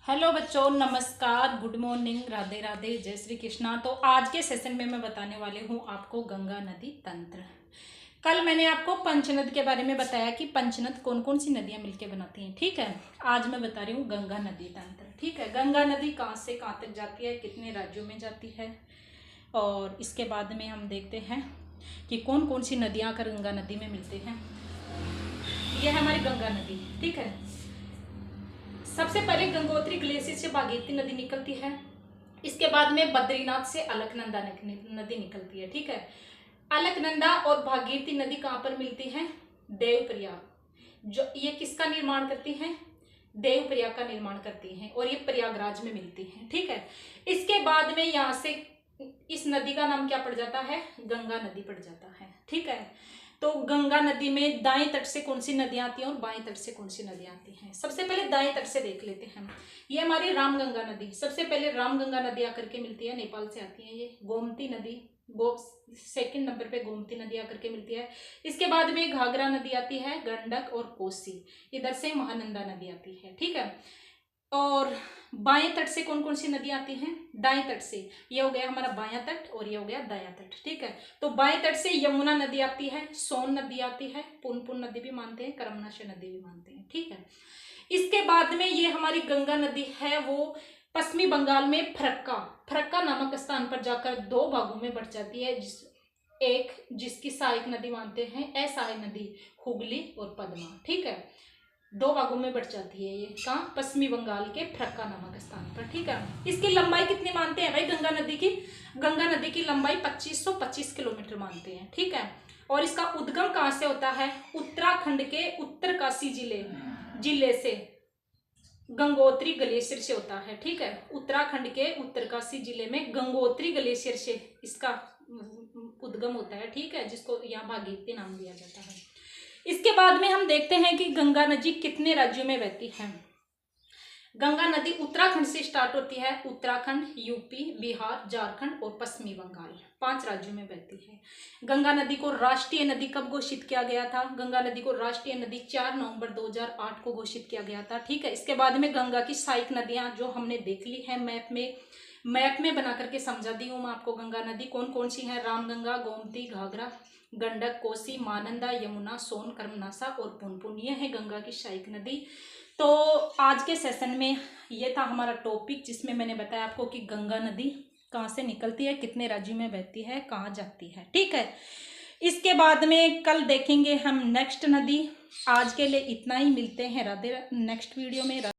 Hello बच्चों, नमस्कार, good morning, Radhe Radhe, जय श्री कृष्णा। तो आज के सेशन में मैं बताने वाले हूँ आपको गंगा नदी तंत्र। कल मैंने आपको पंचनद के बारे में बताया कि पंचनद कौन कौन सी नदियाँ मिलकर बनाती हैं। ठीक है, आज मैं बता रही हूँ गंगा नदी तंत्र। ठीक है, गंगा नदी कहाँ से कहाँ तक जाती है, कितने राज्यों में जाती है, और इसके बाद में हम देखते हैं कि कौन कौन सी नदियाँ आकर गंगा नदी में मिलते हैं। ये है हमारी गंगा नदी। ठीक है, सबसे पहले गंगोत्री ग्लेशियर से भागीरथी नदी निकलती है। इसके बाद में बद्रीनाथ से अलकनंदा नदी निकलती है। ठीक है, अलकनंदा और भागीरथी नदी कहाँ पर मिलती है? देवप्रयाग। जो ये किसका निर्माण करती हैं? देवप्रयाग का निर्माण करती हैं, और ये प्रयागराज में मिलती हैं। ठीक है, इसके बाद में यहाँ से इस नदी का नाम क्या पड़ जाता है? गंगा नदी पड़ जाता है। ठीक है, तो गंगा नदी में दाएं तट से कौन सी नदियां आती हैं और बाएं तट से कौन सी नदियां आती हैं? सबसे पहले दाएं तट से देख लेते हैं। ये हमारी रामगंगा नदी, सबसे पहले रामगंगा नदी आकर के मिलती है, नेपाल से आती है। ये गोमती नदी, सेकंड नंबर पे गोमती नदी आकर के मिलती है। इसके बाद में घाघरा नदी आती है, गंडक और कोसी। इधर से महानंदा नदी आती है। ठीक है, और बाएं तट से कौन कौन सी नदियां आती हैं? दाएं तट से ये हो गया हमारा बायां तट, और ये हो गया दायां तट। ठीक है, तो बाएं तट से यमुना नदी आती है, सोन नदी आती है, पुनपुन नदी भी मानते हैं, करमनाशा नदी भी मानते हैं। ठीक है, इसके बाद में ये हमारी गंगा नदी है, वो पश्चिमी बंगाल में फरक्का फरक्का नामक स्थान पर जाकर दो भागों में बढ़ जाती है। एक जिसकी सहायक नदी मानते हैं, असहायक नदी हुगली और पद्मा। ठीक है, दो भागों में बढ़ जाती है ये, कहाँ? पश्चिमी बंगाल के फरक्का नामक स्थान पर। ठीक है, इसकी लंबाई कितनी मानते हैं भाई गंगा नदी की? गंगा नदी की लंबाई 2525 किलोमीटर मानते हैं। ठीक है, और इसका उद्गम कहाँ से होता है? उत्तराखंड के उत्तरकाशी जिले से गंगोत्री ग्लेशियर से होता है। ठीक है, उत्तराखंड के उत्तरकाशी जिले में गंगोत्री ग्लेशियर से इसका उद्गम होता है। ठीक है, जिसको यहाँ भागीरथी नाम दिया जाता है। इसके बाद में हम देखते हैं कि गंगा नदी कितने राज्यों में बहती है। गंगा नदी उत्तराखंड से स्टार्ट होती है। उत्तराखंड, यूपी, बिहार, झारखंड और पश्चिमी बंगाल, 5 राज्यों में बहती है। गंगा नदी को राष्ट्रीय नदी कब घोषित किया गया था? गंगा नदी को राष्ट्रीय नदी 4 नवंबर 2008 को घोषित किया गया था। ठीक है, इसके बाद में गंगा की सहायक नदियां जो हमने देख ली है मैप में बना करके समझा दी हूँ मैं आपको। गंगा नदी कौन कौन सी है? रामगंगा, गोमती, घाघरा, गंडक, कोसी, महानंदा, यमुना, सोन, कर्मनाशा और पुनपुन, ये है गंगा की सहायक नदी। तो आज के सेशन में ये था हमारा टॉपिक, जिसमें मैंने बताया आपको कि गंगा नदी कहाँ से निकलती है, कितने राज्यों में बहती है, कहाँ जाती है। ठीक है, इसके बाद में कल देखेंगे हम नेक्स्ट नदी। आज के लिए इतना ही, मिलते हैं राधे नेक्स्ट वीडियो में।